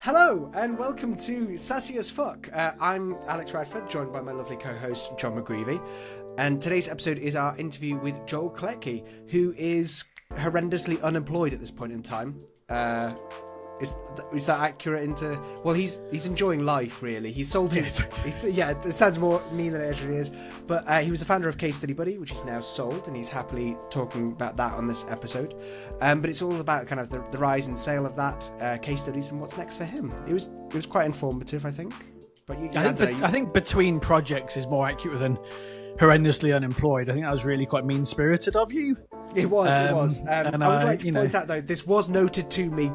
Hello and welcome to Sassy as Fuck. I'm Alex Radford, joined by my lovely co-host John McGreevy, and today's episode is our interview with Joel Klettke, who is horrendously unemployed at this point in time. Is that accurate? Well, he's enjoying life, really. He sold his... it sounds more mean than it actually is. But he was the founder of Case Study Buddy, which he's now sold, and he's happily talking about that on this episode. But it's all about kind of the rise and sale of that, case studies, and what's next for him. It was quite informative, I think. But I think between projects is more accurate than horrendously unemployed. I think that was really quite mean-spirited of you. It was. I would like to point out, though, this was noted to me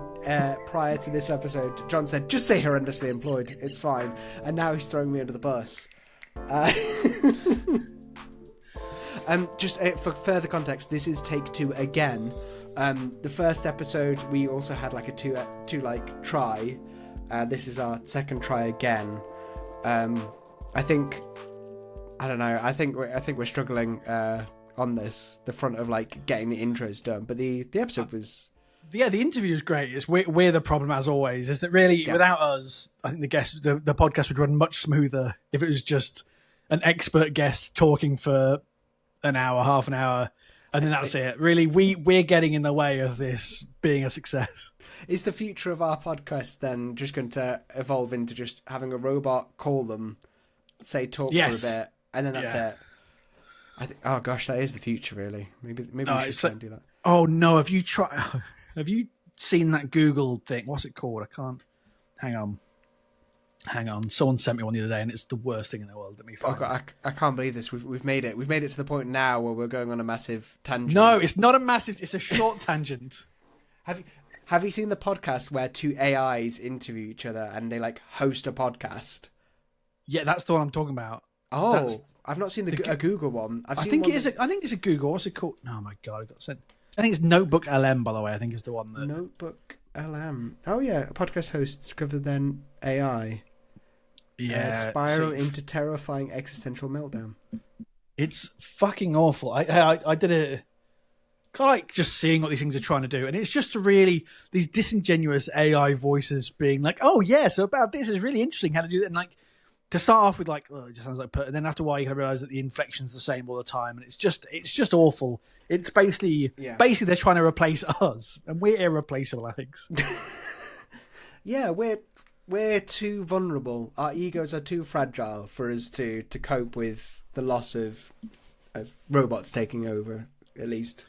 prior to this episode. John said, just say horrendously employed. It's fine. And now he's throwing me under the bus. Just for further context, this is take 2 again. The first episode, we also had like a two try. This is our second try again. I think we're struggling on the front of like getting the intros done, but the episode was the interview is great. We're the problem, as always, is that really without us, I think the podcast would run much smoother if it was just an expert guest talking for an hour, half an hour, and then that's it. Really, we're getting in the way of this being a success. Is the future of our podcast then just going to evolve into just having a robot call them, say talk for a bit, and then that's it? Oh gosh, that is the future, really. Maybe we should try and do that. Oh no, have you seen that Google thing? What's it called? I can't. Hang on. Someone sent me one the other day, and it's the worst thing in the world. Let me find it. I can't believe this. We've made it. We've made it to the point now where we're going on a massive tangent. No, it's not a massive. It's a short tangent. Have you seen the podcast where 2 AIs interview each other and they like host a podcast? Yeah, that's the one I'm talking about. Oh. I've not seen a Google one. I think it's a Google. What's it called? Oh my god, I got sent. I think it's Notebook LM, by the way. I think is the one that Notebook LM. Oh yeah, a podcast host discovered then AI. Yeah, spiral into terrifying existential meltdown. It's fucking awful. I did a kind of like just seeing what these things are trying to do, and it's just really these disingenuous AI voices being like, "Oh yeah, so about this is really interesting how to do that," and like. To start off with, like, oh, it just sounds like, and then after a while, you kind of realize that the inflection's the same all the time, and it's just awful. It's basically they're trying to replace us, and we're irreplaceable, Alex. Yeah, we're too vulnerable. Our egos are too fragile for us to cope with the loss of robots taking over. At least,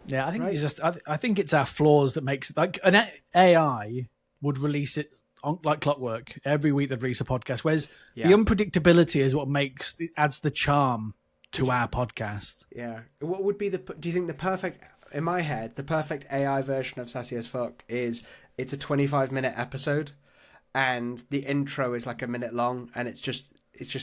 yeah, I think it's just. I think it's our flaws that makes it like an AI would release it. Like clockwork, every week they'd release a podcast. Whereas the unpredictability is what adds the charm to our podcast. Yeah. What would be do you think in my head, the perfect AI version of Sassy as Fuck is it's a 25-minute episode and the intro is like a minute long and it's just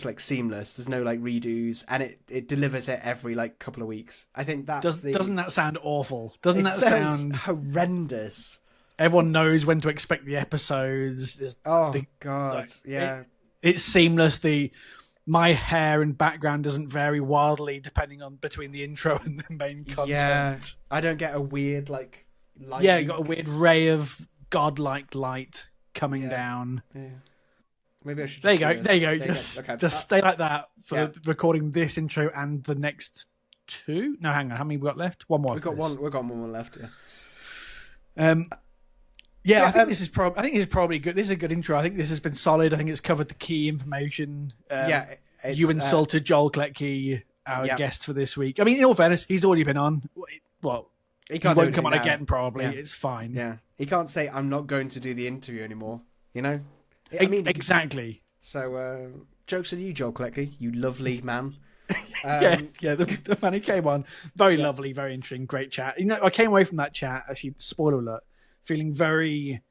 like seamless. There's no like redos and it delivers it every like couple of weeks. I think doesn't that sound awful? Doesn't that sound horrendous? Everyone knows when to expect the episodes. God, yeah. It's seamless. My hair and background doesn't vary wildly depending on between the intro and the main content. Yeah, I don't get a weird like light. Yeah, you got a weird ray of godlike light coming down. Yeah. Maybe I should. There you go. Just stay like that for recording this intro and the next 2. No, hang on. How many we got left? One more. We've got one more left. Yeah. I think this is probably good. This is a good intro. I think this has been solid. I think it's covered the key information. You insulted Joel Klettke, our guest for this week. I mean, in all fairness, he's already been on. Well, he won't come on again. Probably it's fine. Yeah, he can't say I'm not going to do the interview anymore. You know, exactly. So jokes on you, Joel Klettke, you lovely man. The man who came on, very lovely, very interesting, great chat. You know, I came away from that chat, actually, spoiler alert, feeling very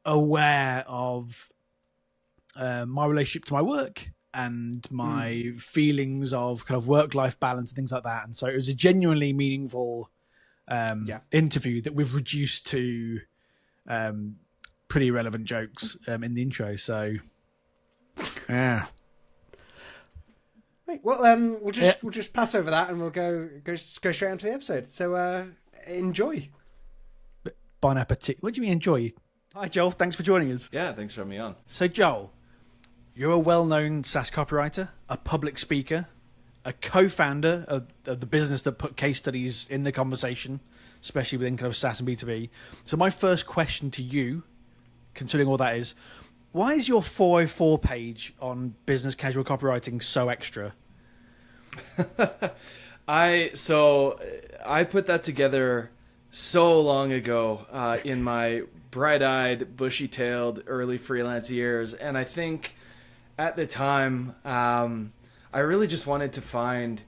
aware of my relationship to my work and my feelings of kind of work-life balance and things like that. And so it was a genuinely meaningful interview that we've reduced to pretty relevant jokes in the intro. So, yeah. Right, well, we'll just pass over that and we'll go straight onto the episode. So enjoy. Bon appetit. What do you mean enjoy? Hi, Joel. Thanks for joining us. Yeah, thanks for having me on. So, Joel, you're a well-known SaaS copywriter, a public speaker, a co-founder of the business that put case studies in the conversation, especially within kind of SaaS and B2B. So my first question to you, considering all that, is why is your 404 page on business casual copywriting so extra? I put that together so long ago in my bright-eyed, bushy-tailed early freelance years, and I think at the time I really just wanted to find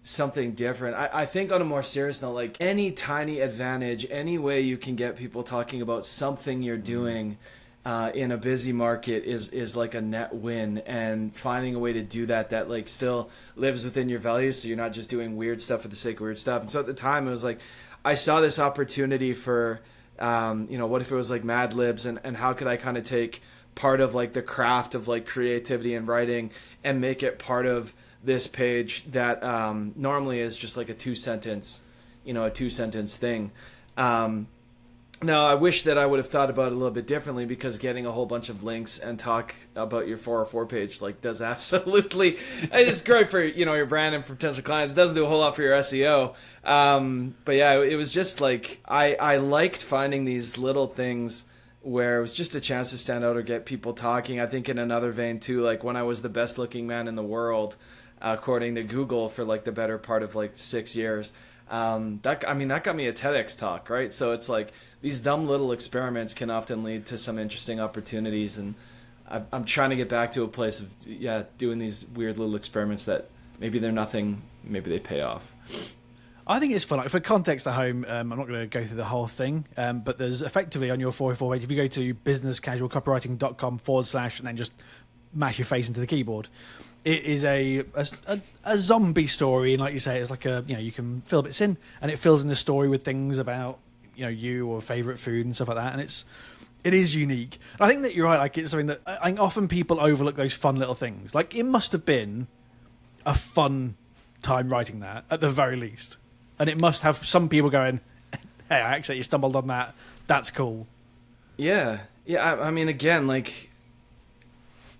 something different. I think on a more serious note, like any tiny advantage, any way you can get people talking about something you're doing in a busy market is like a net win, and finding a way to do that like still lives within your values, so you're not just doing weird stuff for the sake of weird stuff. And so at the time it was like I saw this opportunity for what if it was like Mad Libs, and how could I kind of take part of like the craft of like creativity and writing and make it part of this page that normally is just like a two sentence thing. Now, I wish that I would have thought about it a little bit differently, because getting a whole bunch of links and talk about your 404 page like does absolutely, it's great for your brand and for potential clients. It doesn't do a whole lot for your SEO. But yeah, it was just like I liked finding these little things where it was just a chance to stand out or get people talking. I think in another vein too, like when I was the best looking man in the world, according to Google, for like the better part of like 6 years. That got me a TEDx talk, right? So it's like these dumb little experiments can often lead to some interesting opportunities, and I'm trying to get back to a place of doing these weird little experiments that maybe they're nothing, maybe they pay off. I think it's fun. Like, for context at home, I'm not going to go through the whole thing, but there's effectively on your 404 page, if you go to businesscasualcopywriting.com / and then just mash your face into the keyboard, it is a zombie story, and like you say, it's like you can fill bits in, and it fills in the story with things about you or favorite food and stuff like that, and it is unique. And I think that you're right. Like, it's something that I think often people overlook, those fun little things. Like, it must have been a fun time writing that at the very least, and it must have some people going, "Hey, I accidentally stumbled on that. That's cool." Yeah. I mean, again, like,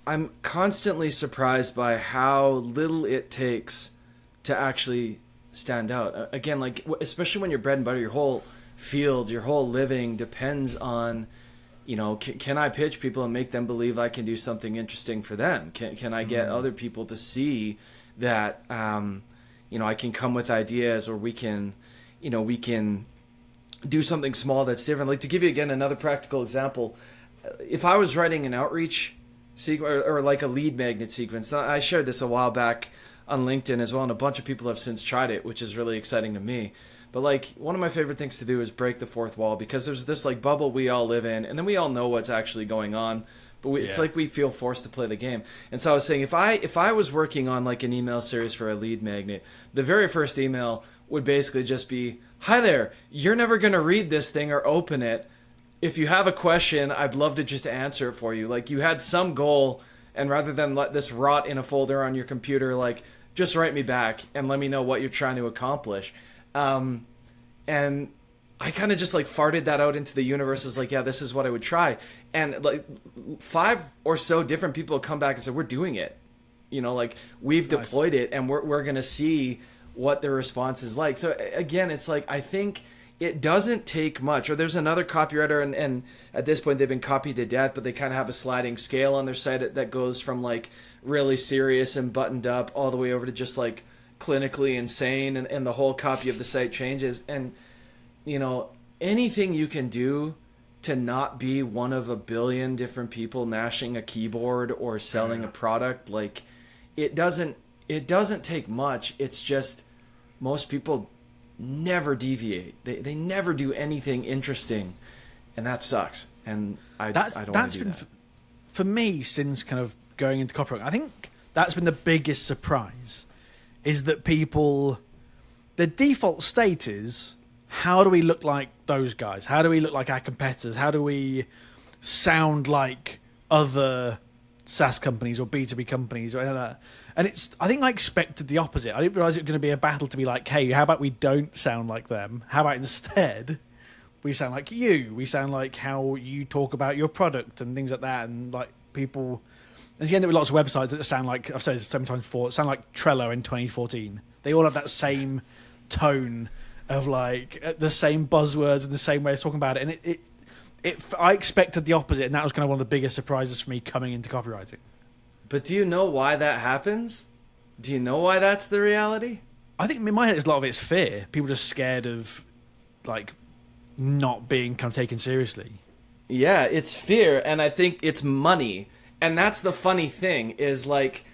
I'm constantly surprised by how little it takes to actually stand out. Again, like, especially when you're bread and butter, your whole field, your whole living depends on, can I pitch people and make them believe I can do something interesting for them? Can I get other people to see that, I can come with ideas, or we can do something small that's different. Like, to give you again another practical example, if I was writing an outreach sequence or like a lead magnet sequence, I shared this a while back on LinkedIn as well, and a bunch of people have since tried it, which is really exciting to me. But like, one of my favorite things to do is break the fourth wall, because there's this like bubble we all live in, and then we all know what's actually going on, but it's like we feel forced to play the game. And so I was saying, if I was working on like an email series for a lead magnet, the very first email would basically just be, "Hi there, you're never going to read this thing or open it. If you have a question, I'd love to just answer it for you." Like, you had some goal, and rather than let this rot in a folder on your computer, like, just write me back and let me know what you're trying to accomplish. And I kind of just like farted that out into the universe as like, yeah, this is what I would try. And like 5 or so different people come back and say, "We're doing it. Like, we've deployed it, and we're going to see what the response is like." So again, it's like, I think it doesn't take much. Or there's another copywriter, and at this point they've been copied to death, but they kind of have a sliding scale on their site that goes from like really serious and buttoned up all the way over to just like clinically insane, and the whole copy of the site changes. And anything you can do to not be one of a billion different people mashing a keyboard or selling a product, like, it doesn't take much. It's just most people never deviate. They never do anything interesting, and that sucks. And I don't want to do that. For me, since kind of going into copywriting, I think that's been the biggest surprise, is that people, the default state is, how do we look like those guys? How do we look like our competitors? How do we sound like other SaaS companies or B2B companies or anything like that? And I think I expected the opposite. I didn't realize it was going to be a battle to be like, hey, how about we don't sound like them? How about instead we sound like you. We sound like how you talk about your product and things like that. And like people, as you end up with lots of websites that sound like, I've said it so many times before, sound like Trello in 2014. They all have that same tone of like the same buzzwords and the same way of talking about it. And I expected the opposite, and that was kind of one of the biggest surprises for me coming into copywriting. But do you know why that happens? Do you know why that's the reality? I think in my head, a lot of it's fear. People are just scared of like not being kind of taken seriously. Yeah, it's fear, and I think it's money. And that's the funny thing is like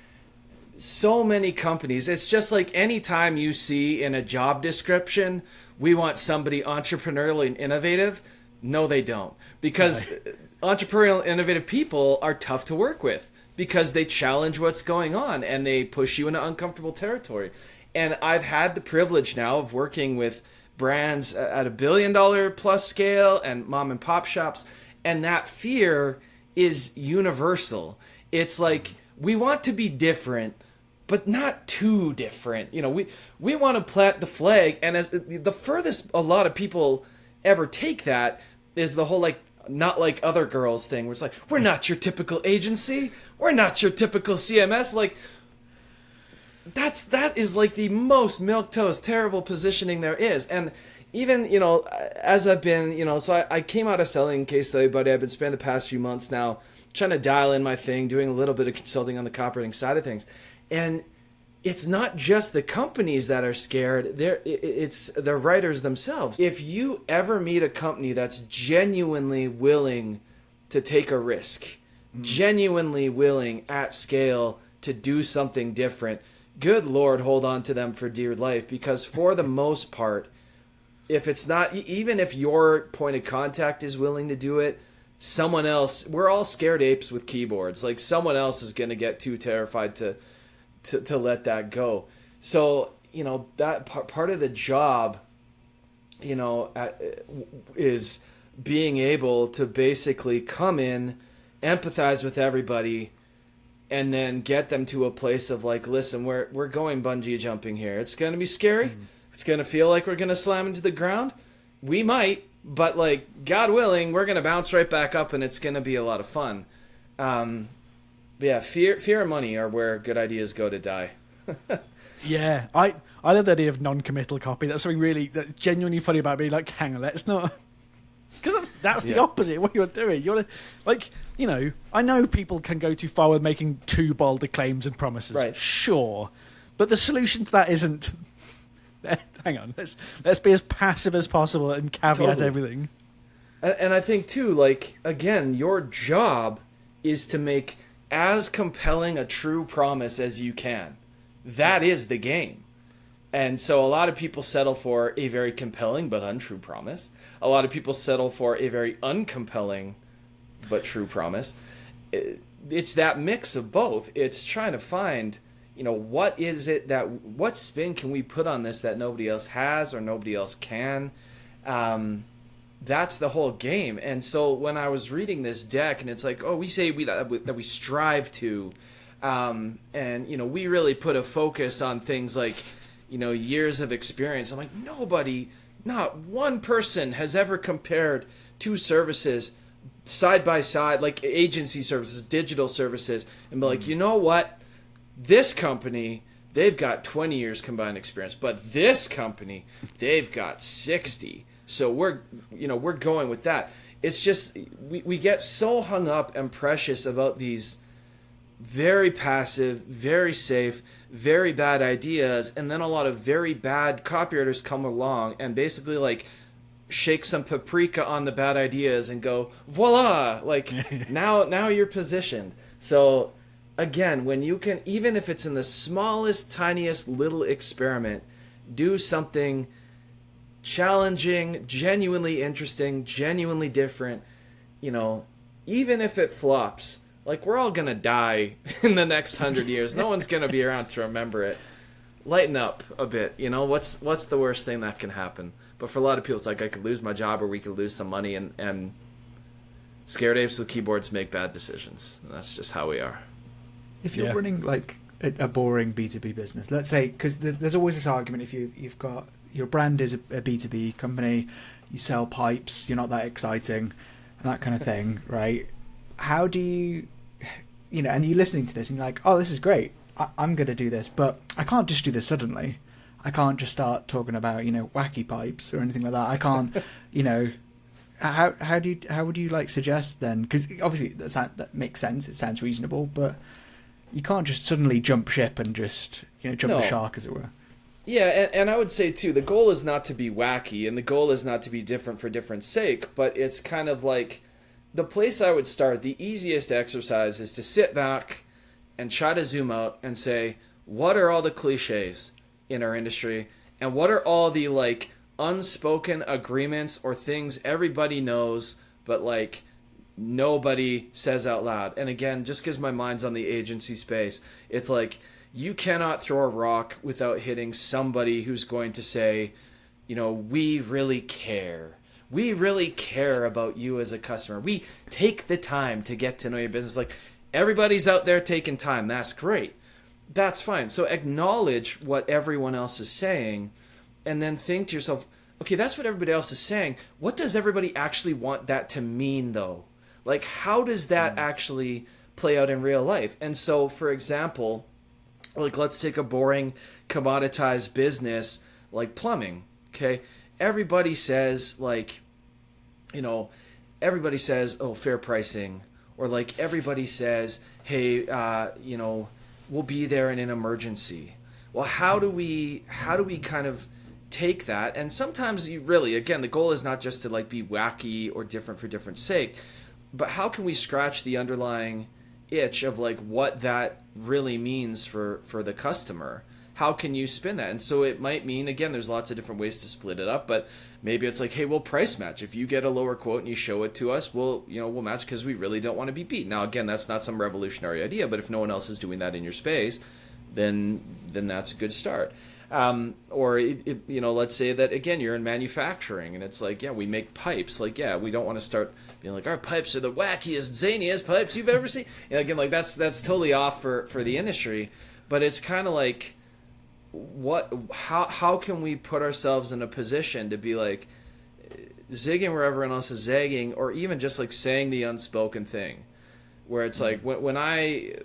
so many companies, it's just like any time you see in a job description, we want somebody entrepreneurial and innovative. No, they don't. Because entrepreneurial and innovative people are tough to work with because they challenge what's going on and they push you into uncomfortable territory. And I've had the privilege now of working with brands at $1 billion plus scale and mom and pop shops. And that fear is universal. It's like, we want to be different, but not too different. You know, we want to plant the flag. And as the furthest a lot of people ever take that is the whole like, not like other girls thing where it's like, we're not your typical agency. We're not your typical CMS. Like, that is like the most milquetoast terrible positioning there is. And even, you know, as I've been, you know, so I came out of selling Case Study Buddy. I've been spending the past few months now trying to dial in my thing, doing a little bit of consulting on the copywriting side of things. And it's not just the companies that are scared, it's the writers themselves. If you ever meet a company that's genuinely willing to take a risk, genuinely willing at scale to do something different, good Lord, hold on to them for dear life. Because for the most part, if it's not, even if your point of contact is willing to do it, someone else, we're all scared apes with keyboards. Like someone else is going to get too terrified to let that go. So, you know, that part of the job, you know, is being able to basically come in, empathize with everybody, and then get them to a place of like, listen, we're going bungee jumping here. It's going to be scary. Mm-hmm. It's going to feel like we're going to slam into the ground. We might, but like, God willing, we're going to bounce right back up and it's going to be a lot of fun. But yeah, fear and money are where good ideas go to die. Yeah, I love the idea of non-committal copy. That's something really that's genuinely funny about being like, hang on, let's not, because that's the opposite of what you're doing. You're like, you know, I know people can go too far with making too bold claims and promises, right? Sure, but the solution to that isn't. Hang on, let's be as passive as possible and caveat everything. And I think too, like again, your job is to make as compelling a true promise as you can. That is the game. And so a lot of people settle for a very compelling but untrue promise. A lot of people settle for a very uncompelling but true promise. It's that mix of both. It's trying to find, you know, what spin can we put on this that nobody else has or nobody else can. That's the whole game. And so when I was reading this deck, and it's like, oh, we say that we strive to, and you know, we really put a focus on things like, you know, years of experience. I'm like, not one person has ever compared two services side by side, like agency services, digital services, and be like, you know what, this company, they've got 20 years combined experience, but this company, they've got 60. So we're going with that. It's just we get so hung up and precious about these very passive, very safe, very bad ideas, and then a lot of very bad copywriters come along and basically like shake some paprika on the bad ideas and go, voila, like now you're positioned. So again, when you can, even if it's in the smallest, tiniest little experiment, do something challenging, genuinely interesting, genuinely different, you know, even if it flops, like we're all going to die in the next 100 years. No one's going to be around to remember it. Lighten up a bit, you know, what's the worst thing that can happen? But for a lot of people, it's like I could lose my job or we could lose some money, and scared apes with keyboards make bad decisions. And that's just how we are. If you're running like a boring B2B business, let's say, because there's always this argument if you've got, your brand is a B2B company, you sell pipes, you're not that exciting, and that kind of thing, right? How do you, and you're listening to this and you're like, oh, this is great, I'm going to do this, but I can't just do this suddenly. I can't just start talking about, wacky pipes or anything like that. I can't, how would you like suggest then? Because obviously that makes sense. It sounds reasonable, but you can't just suddenly jump ship and just, jump the shark, as it were. Yeah, and I would say, too, the goal is not to be wacky, and the goal is not to be different for different sake, but it's kind of like the place I would start, the easiest exercise is to sit back and try to zoom out and say, what are all the cliches in our industry, and what are all the, like, unspoken agreements or things everybody knows, but, like, nobody says out loud. And again, just because my mind's on the agency space, it's like, you cannot throw a rock without hitting somebody who's going to say, we really care. We really care about you as a customer. We take the time to get to know your business. Like, everybody's out there taking time. That's great. That's fine. So acknowledge what everyone else is saying, and then think to yourself, okay, that's what everybody else is saying. What does everybody actually want that to mean, though? Like, how does that actually play out in real life? And so, for example, like, let's take a boring, commoditized business like plumbing, okay? Everybody says, like, everybody says, oh, fair pricing. Or, like, everybody says, hey, we'll be there in an emergency. Well, how do we kind of take that? And sometimes again, the goal is not just to, like, be wacky or different for different sake, but how can we scratch the underlying itch of, like, what that really means for the customer? How can you spin that? And so it might mean, again, there's lots of different ways to split it up, but maybe it's like, hey, we'll price match. If you get a lower quote and you show it to us, we'll match because we really don't want to be beat. Now, again, that's not some revolutionary idea, but if no one else is doing that in your space, then that's a good start. Or let's say that, again, you're in manufacturing and it's like, yeah, we make pipes. Like, yeah, we don't want to start being like, our pipes are the wackiest, zaniest pipes you've ever seen. Again, like, that's totally off for the industry, but it's kind of like, how can we put ourselves in a position to be like zigging where everyone else is zagging, or even just like saying the unspoken thing, where it's like when I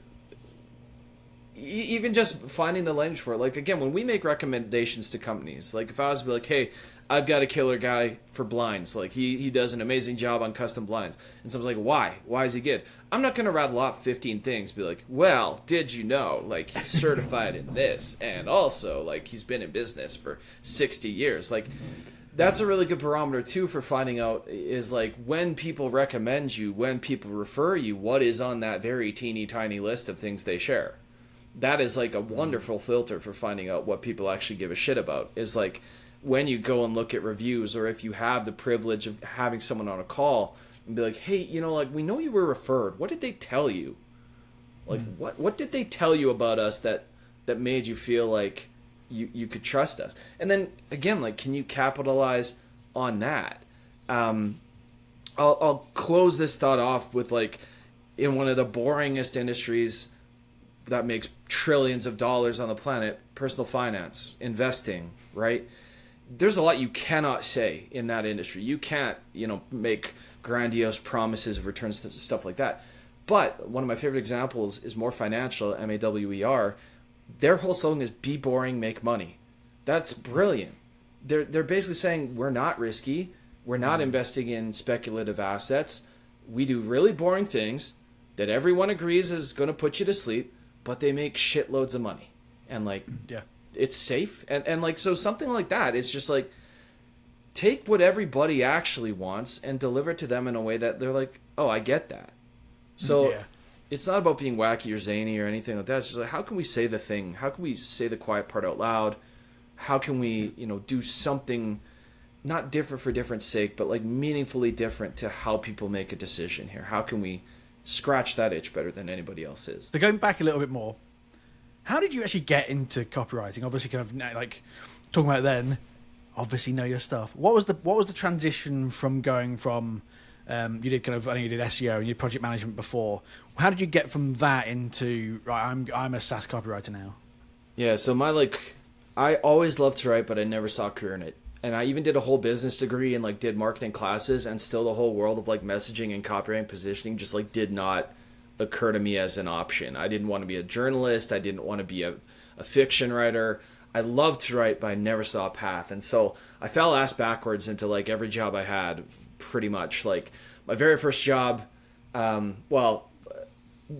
even just finding the language for it. Like, again, when we make recommendations to companies, like if I was to be like, hey, I've got a killer guy for blinds, like he does an amazing job on custom blinds, and someone's like, why is he good? I'm not going to rattle off 15 things, be like, well, did you know, like, he's certified in this, and also, like, he's been in business for 60 years. Like, that's a really good barometer too for finding out is, like, when people recommend you, when people refer you, what is on that very teeny tiny list of things they share. That is, like, a wonderful filter for finding out what people actually give a shit about, is, like, when you go and look at reviews, or if you have the privilege of having someone on a call and be like, hey, like, we know you were referred. What did they tell you? Like, what did they tell you about us that made you feel like you could trust us? And then, again, like, can you capitalize on that? I'll close this thought off with, like, in one of the boringest industries that makes trillions of dollars on the planet, personal finance, investing, right? There's a lot you cannot say in that industry. You can't, make grandiose promises of returns, stuff like that. But one of my favorite examples is More Financial, MAWER. Their whole slogan is be boring, make money. That's brilliant. They're basically saying we're not risky. We're not investing in speculative assets. We do really boring things that everyone agrees is going to put you to sleep, but they make shitloads of money. And, like, yeah, it's safe. And like, so something like that, it's just like, take what everybody actually wants and deliver it to them in a way that they're like, oh, I get that. So it's not about being wacky or zany or anything like that. It's just like, how can we say the thing? How can we say the quiet part out loud? How can we, do something not different for different sake, but, like, meaningfully different to how people make a decision here? How can we scratch that itch better than anybody else is? So going back a little bit more, how did you actually get into copywriting? Obviously, kind of like talking about then, obviously know your stuff. What was the transition from going from you did kind of, I think you did SEO and you did project management before. How did you get from that into, right, I'm a SaaS copywriter now? Yeah, so my, like, I always loved to write, but I never saw a career in it. And I even did a whole business degree and like did marketing classes, and still the whole world of like messaging and copywriting positioning just like did not occur to me as an option. I didn't want to be a journalist. I didn't want to be a fiction writer. I loved to write, but I never saw a path. And so I fell ass backwards into like every job I had, pretty much. Like my very first job, well,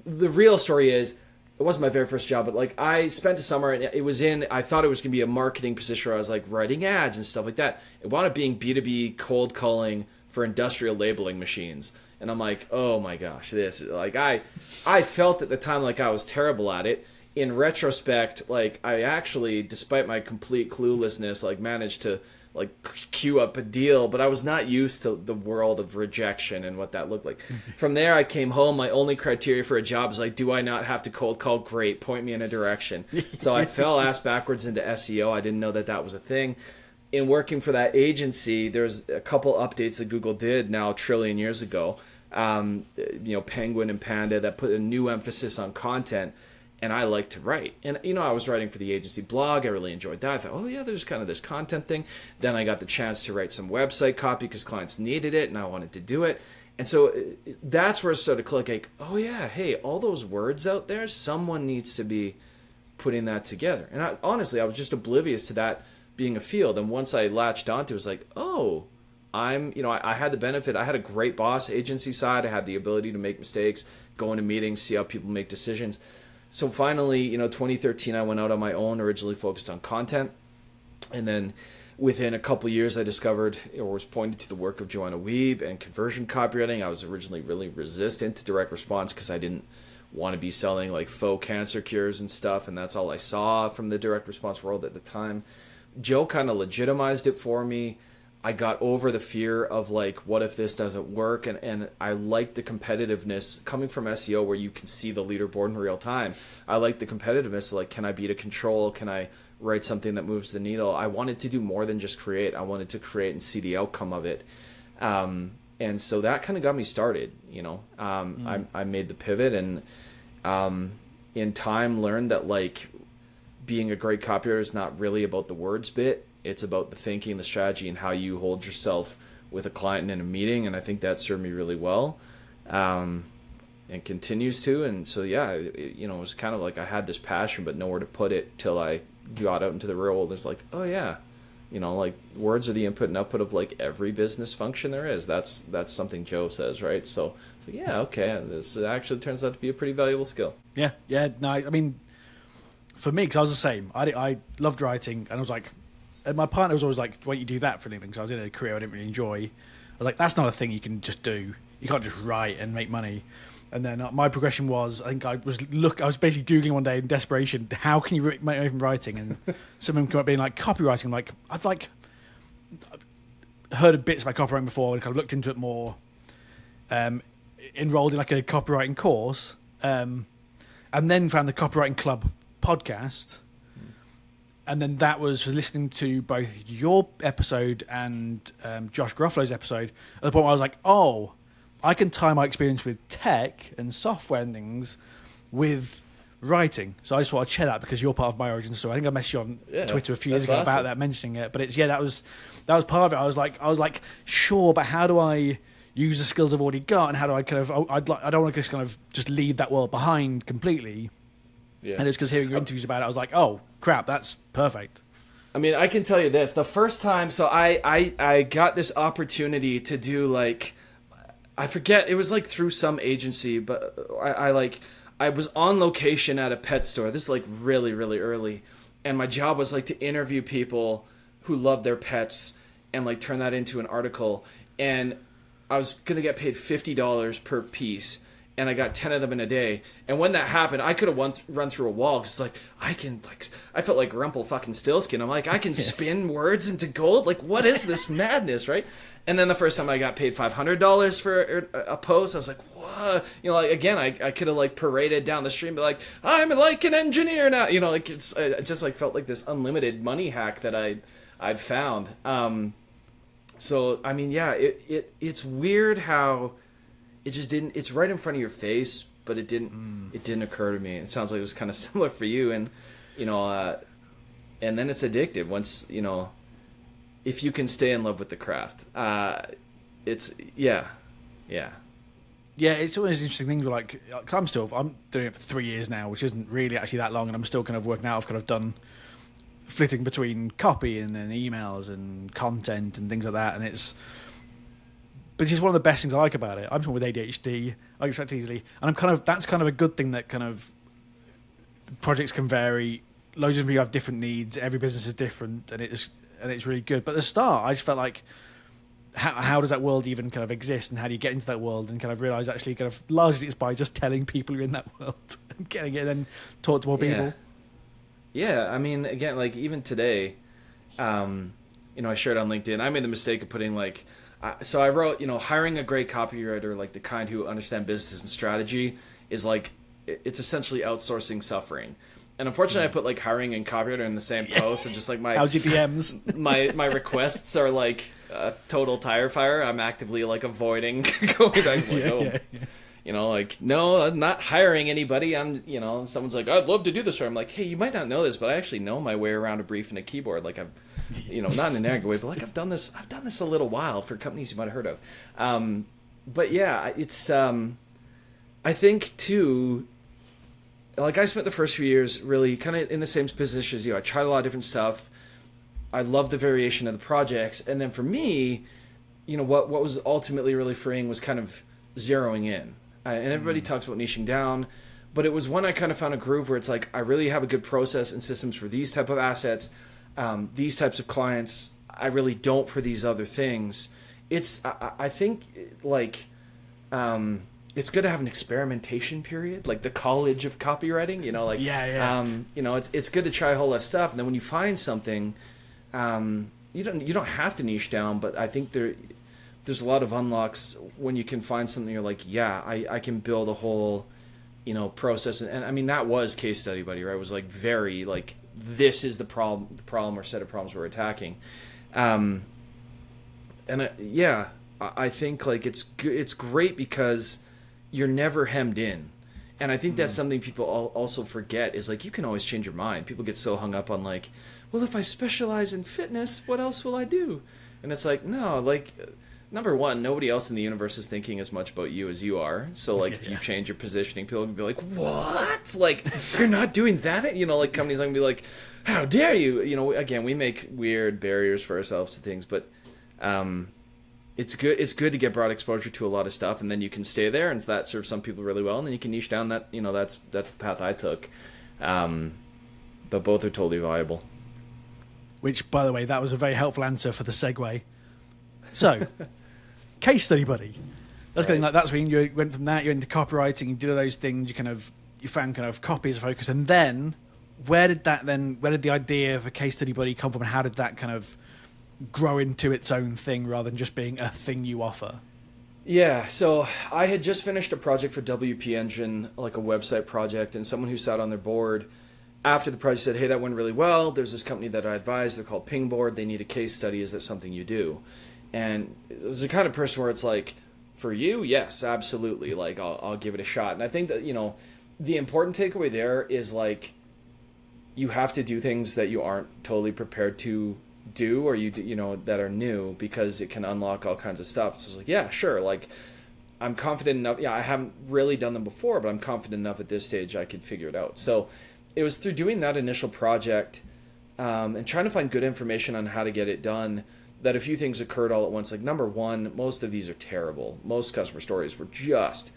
the real story is, it wasn't my very first job, but like I spent a summer and I thought it was going to be a marketing position where I was like writing ads and stuff like that. It wound up being B2B cold calling for industrial labeling machines. And I'm like, oh my gosh, this is like, I felt at the time like I was terrible at it. In retrospect, like I actually, despite my complete cluelessness, like managed to like queue up a deal, but I was not used to the world of rejection and what that looked like. From there, I came home. My only criteria for a job is like, do I not have to cold call? Great, point me in a direction. So I fell ass backwards into SEO. I didn't know that that was a thing. In working for that agency, there's a couple updates that Google did now a trillion years ago. Penguin and Panda that put a new emphasis on content. And I like to write. And, I was writing for the agency blog. I really enjoyed that. I thought, oh, yeah, there's kind of this content thing. Then I got the chance to write some website copy because clients needed it and I wanted to do it. And so that's where it started to click, like, oh, yeah, hey, all those words out there, someone needs to be putting that together. And honestly, I was just oblivious to that being a field. And once I latched onto it, it was like, oh, I had the benefit. I had a great boss, agency side. I had the ability to make mistakes, go into meetings, see how people make decisions. So finally, 2013, I went out on my own, originally focused on content. And then within a couple years, I discovered or was pointed to the work of Joanna Wiebe and conversion copywriting. I was originally really resistant to direct response because I didn't want to be selling like faux cancer cures and stuff. And that's all I saw from the direct response world at the time. Joe kind of legitimized it for me. I got over the fear of like, what if this doesn't work? And I like the competitiveness coming from SEO where you can see the leaderboard in real time. I like the competitiveness of like, can I beat a control? Can I write something that moves the needle? I wanted to do more than just create. I wanted to create and see the outcome of it. And so that kind of got me started, I made the pivot and in time learned that like being a great copywriter is not really about the words bit. It's about the thinking, the strategy, and how you hold yourself with a client in a meeting. And I think that served me really well and continues to. And so, yeah, it was kind of like I had this passion, but nowhere to put it till I got out into the real world. It's like, oh, yeah, like words are the input and output of like every business function there is. That's something Joe says, right? So yeah, okay, this actually turns out to be a pretty valuable skill. Yeah. No, I mean, for me, because I was the same. I loved writing, and I was like, and my partner was always like, why don't you do that for a living? Because I was in a career I didn't really enjoy. I was like, that's not a thing you can just do. You can't just write and make money. And then my progression was, I think I was basically Googling one day in desperation, how can you make money from writing? And someone came up being like, copywriting. I'm like, I've heard of bits about copywriting before and kind of looked into it more, enrolled in like a copywriting course, and then found the Copywriting Club podcast. And then that was listening to both your episode and Josh Gruffalo's episode at the point where I was like, oh, I can tie my experience with tech and software and things with writing. So I just thought I'd share that because you're part of my origin story. I think I messaged you on Twitter a few years ago about that, mentioning it. But that was part of it. I was like, sure, but how do I use the skills I've already got, and how do I I don't want to just leave that world behind completely. Yeah. And it's because hearing your interviews about it, I was like, oh, crap, that's perfect. I mean, I can tell you this. The first time, so I got this opportunity to do like, I forget, it was like through some agency, but I was on location at a pet store. This is like really, really early. And my job was like to interview people who love their pets and like turn that into an article. And I was going to get paid $50 per piece. And I got 10 of them in a day. And when that happened, I could have run through a wall. Cause like, I felt like Rumpelstiltskin. I'm like, I can spin words into gold. Like, what is this madness, right? And then the first time I got paid $500 for a post, I was like, what? Like, again, I could have like paraded down the street and be like, I'm like an engineer now. Like it just like felt like this unlimited money hack that I'd found. So, I mean, yeah, it's weird how it just didn't. It's right in front of your face, but it didn't. It didn't occur to me. It sounds like it was kind of similar for you, and and then it's addictive once, if you can stay in love with the craft. It's yeah. Yeah, it's always interesting things. Like I'm doing it for 3 years now, which isn't really actually that long, and I'm still kind of working out. I've kind of done flitting between copy and emails and content and things like that, and but it's just one of the best things I like about it. I'm someone with ADHD, I distract easily, and that's kind of a good thing that kind of projects can vary. Loads of people have different needs. Every business is different, and it's really good. But at the start, I just felt like, how does that world even kind of exist, and how do you get into that world, and kind of realize actually kind of largely it's by just telling people you're in that world and getting it, and then talk to more people. Yeah, I mean, again, like even today, I shared on LinkedIn. I made the mistake of putting so I wrote, hiring a great copywriter, like the kind who understand business and strategy, is like it's essentially outsourcing suffering. And unfortunately, I put like hiring and copywriter in the same post, and just like my LGDMs, my requests are like a total tire fire. I'm actively like avoiding going back. No, I'm not hiring anybody. I'm, someone's like, I'd love to do this. Or I'm like, hey, you might not know this, but I actually know my way around a brief and a keyboard. Like I've, not in an arrogant way, but like I've done this a little while for companies you might have heard of. But yeah, it's, I think too, like I spent the first few years really kind of in the same position as you. I tried a lot of different stuff. I love the variation of the projects. And then for me, what was ultimately really freeing was kind of zeroing in. And everybody talks about niching down, but it was when I kind of found a groove where it's like, I really have a good process and systems for these type of assets, these types of clients. I really don't for these other things. I think like, it's good to have an experimentation period, like the college of copywriting, it's good to try a whole lot of stuff. And then when you find something, you don't have to niche down, but I think there's a lot of unlocks when you can find something you're like, yeah, I can build a whole, process. And I mean, that was Case Study Buddy, right? It was like very like, this is the problem or set of problems we're attacking. I think like it's great because you're never hemmed in. And I think that's something people also forget is like, you can always change your mind. People get so hung up on like, well, if I specialize in fitness, what else will I do? And it's like, no, like, number one, nobody else in the universe is thinking as much about you as you are. So like, if you change your positioning, people can be like, what? Like, you're not doing that? Like companies are gonna be like, how dare you? Again, we make weird barriers for ourselves to things, but, it's good to get broad exposure to a lot of stuff, and then you can stay there, and that serves some people really well, and then you can niche down. That that's the path I took, but both are totally viable. Which, by the way, that was a very helpful answer for the segue. So, Case Study Buddy. That's getting like that's when you went from that, you're into copywriting, you did all those things, you found kind of copy as a focus, and then where did the idea of a Case Study Buddy come from, and how did that kind of grow into its own thing rather than just being a thing you offer? Yeah, so I had just finished a project for WP Engine, like a website project, and someone who sat on their board after the project said, hey, that went really well. There's this company that I advise, they're called Pingboard. They need a case study. Is that something you do? And it was the kind of person where it's like, for you, yes, absolutely. Like, I'll give it a shot. And I think that, the important takeaway there is like, you have to do things that you aren't totally prepared to do, or that are new, because it can unlock all kinds of stuff. So it's like, yeah, sure. Like, I'm confident enough. Yeah, I haven't really done them before, but I'm confident enough at this stage I could figure it out. So it was through doing that initial project and trying to find good information on how to get it done that a few things occurred all at once. Like, number one, most of these are terrible. Most customer stories were just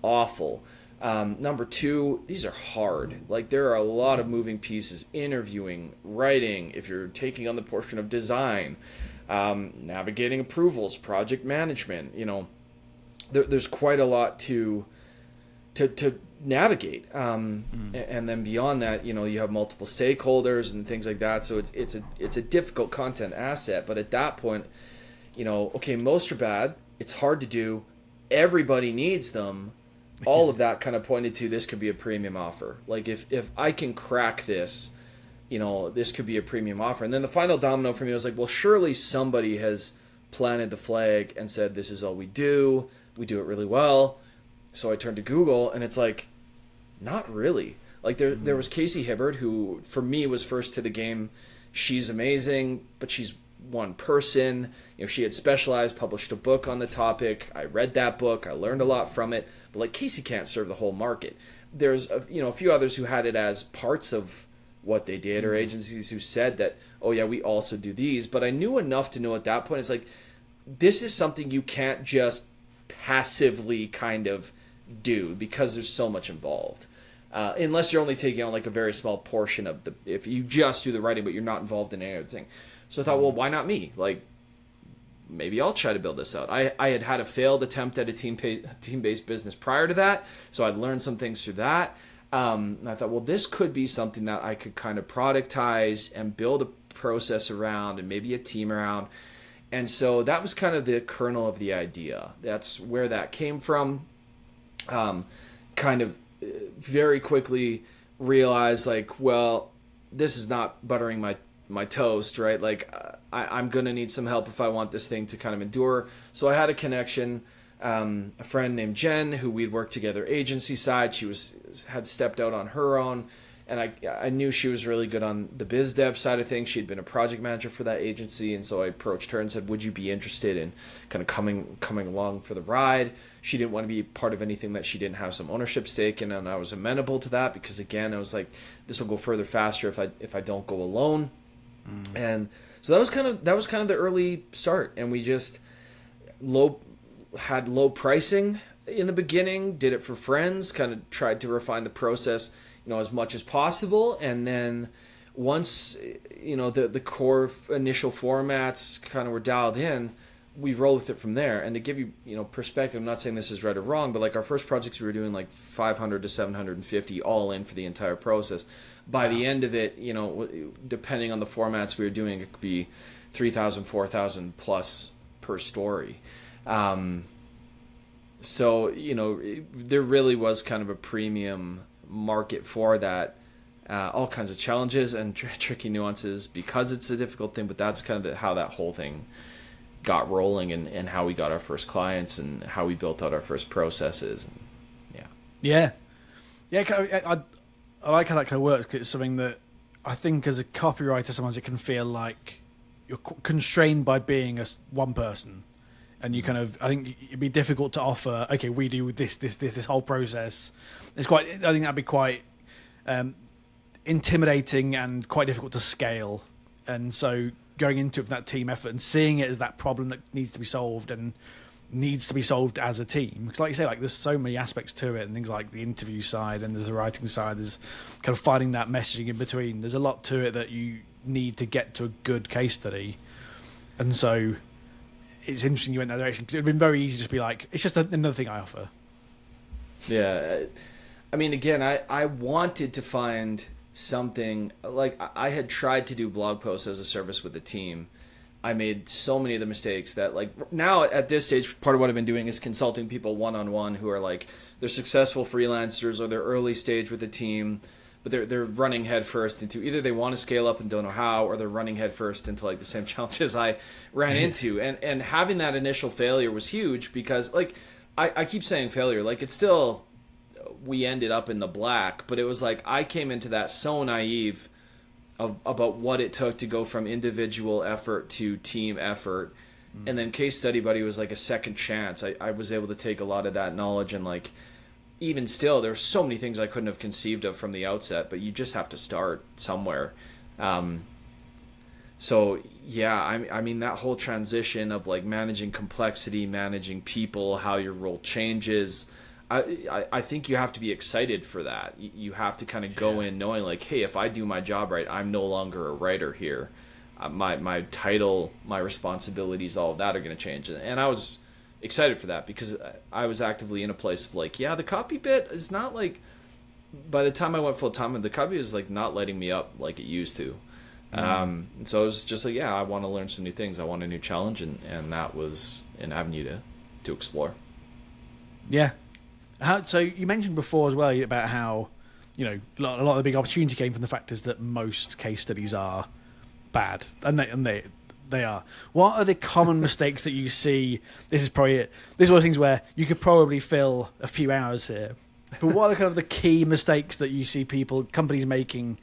awful. Number two, these are hard. Like, there are a lot of moving pieces: interviewing, writing, if you're taking on the portion of design, navigating approvals, project management. There's quite a lot to navigate. And then beyond that, you have multiple stakeholders and things like that. So it's a difficult content asset. But at that point, okay, most are bad. It's hard to do. Everybody needs them. All of that kind of pointed to this could be a premium offer. Like, if I can crack this, this could be a premium offer. And then the final domino for me was like, well, surely somebody has planted the flag and said, this is all we do. We do it really well. So I turned to Google, and it's like, not really. Like there was Casey Hibbard, who for me was first to the game. She's amazing, but she's one person. She had specialized, published a book on the topic. I read that book. I learned a lot from it. But like Casey can't serve the whole market. There's a few others who had it as parts of what they did, or agencies who said that, oh yeah, we also do these. But I knew enough to know at that point, it's like, this is something you can't just passively kind of do because there's so much involved. Unless you're only taking on like a very small portion of if you just do the writing, but you're not involved in any other thing. So I thought, well, why not me? Like, maybe I'll try to build this out. I had a failed attempt at a team-based business prior to that, so I'd learned some things through that. And I thought, well, this could be something that I could kind of productize and build a process around and maybe a team around. And so that was kind of the kernel of the idea. That's where that came from. Kind of very quickly realized, like, well, this is not buttering my toast, right? Like, I'm going to need some help if I want this thing to kind of endure. So I had a connection, a friend named Jen, who we'd worked together agency side. She had stepped out on her own, and I knew she was really good on the biz dev side of things. She'd been a project manager for that agency, and so I approached her and said, would you be interested in kind of coming along for the ride? She didn't want to be part of anything that she didn't have some ownership stake in, and I was amenable to that because, again, I was like, this will go further faster if I don't go alone. And so that was kind of the early start, and we just had low pricing in the beginning, did it for friends, kind of tried to refine the process, as much as possible, and then once the core initial formats kind of were dialed in, we rolled with it from there. And to give you perspective, I'm not saying this is right or wrong, but like our first projects, we were doing like 500 to 750 all in for the entire process. By the end of it, depending on the formats we were doing, it could be 3,000, 4,000 plus per story. So there really was kind of a premium market for that. All kinds of challenges and tricky nuances because it's a difficult thing, but that's kind of how that whole thing got rolling, and how we got our first clients and how we built out our first processes. Yeah. I like how that kind of works, because it's something that I think as a copywriter sometimes it can feel like you're constrained by being one person, and you kind of, I think it'd be difficult to offer, okay, we do this whole process. I think that'd be quite intimidating and quite difficult to scale. And so going into it with that team effort and seeing it as that problem that needs to be solved and needs to be solved as a team, because like you say, like there's so many aspects to it, and things like the interview side, and there's the writing side, there's kind of finding that messaging in between. There's a lot to it that you need to get to a good case study. And so it's interesting you went that direction, because it would have been very easy to just be like, it's just another thing I offer. Yeah, I mean, again, I wanted to find something, like I had tried to do blog posts as a service with the team. I made so many of the mistakes that, like, now at this stage, part of what I've been doing is consulting people one-on-one who are like, they're successful freelancers or they're early stage with a team, but they're running headfirst into, either they want to scale up and don't know how, or they're running headfirst into like the same challenges I ran into. And having that initial failure was huge, because like I keep saying failure, like it's still, we ended up in the black, but it was like I came into that so naive about what it took to go from individual effort to team effort. And then Case Study Buddy was like a second chance. I was able to take a lot of that knowledge, and like even still there's so many things I couldn't have conceived of from the outset, but you just have to start somewhere. So yeah, I mean that whole transition of like managing complexity, managing people, how your role changes, I think you have to be excited for that. You have to kind of go in knowing like, hey, if I do my job right, I'm no longer a writer here. My title, my responsibilities, all of that are going to change. And I was excited for that, because I was actively in a place of like, yeah, the copy bit is not like, by the time I went full time, the copy is like not letting me up like it used to. And so I was just like, yeah, I want to learn some new things. I want a new challenge. And that was an avenue to explore. Yeah. So you mentioned before as well about how, a lot of the big opportunity came from the fact is that most case studies are bad, and they are. What are the common mistakes that you see? This is one of the things where you could probably fill a few hours here. But what are kind of the key mistakes that you see companies making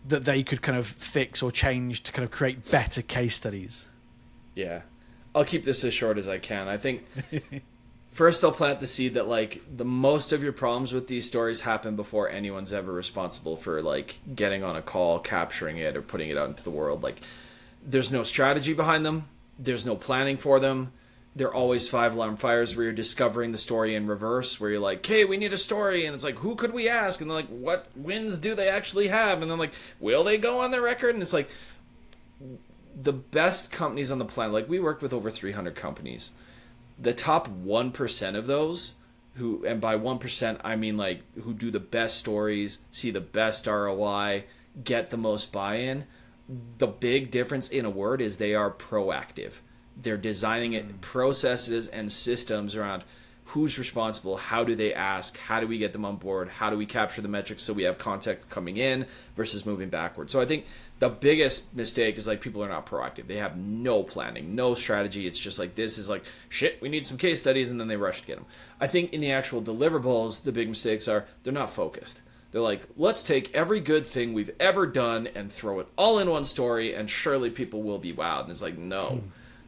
that they could kind of fix or change to kind of create better case studies? Yeah. I'll keep this as short as I can. I think first I'll plant the seed that like the most of your problems with these stories happen before anyone's ever responsible for like getting on a call, capturing it, or putting it out into the world. Like there's no strategy behind them. There's no planning for them. They're always 5-alarm fires where you're discovering the story in reverse, where you're like, hey, we need a story. And it's like, who could we ask? And they're like, what wins do they actually have? And then like, will they go on their record? And it's like the best companies on the planet. Like we worked with over 300 companies. The top 1% of those who, and by 1%, I mean like who do the best stories, see the best ROI, get the most buy-in. The big difference in a word is they are proactive. They're designing it processes and systems around who's responsible, how do they ask, how do we get them on board, how do we capture the metrics so we have context coming in versus moving backward. So I think the biggest mistake is like people are not proactive. They have no planning, no strategy. It's just like this is like, shit, we need some case studies, and then they rush to get them. I think in the actual deliverables, the big mistakes are they're not focused. They're like, let's take every good thing we've ever done and throw it all in one story, and surely people will be wowed. And it's like, no.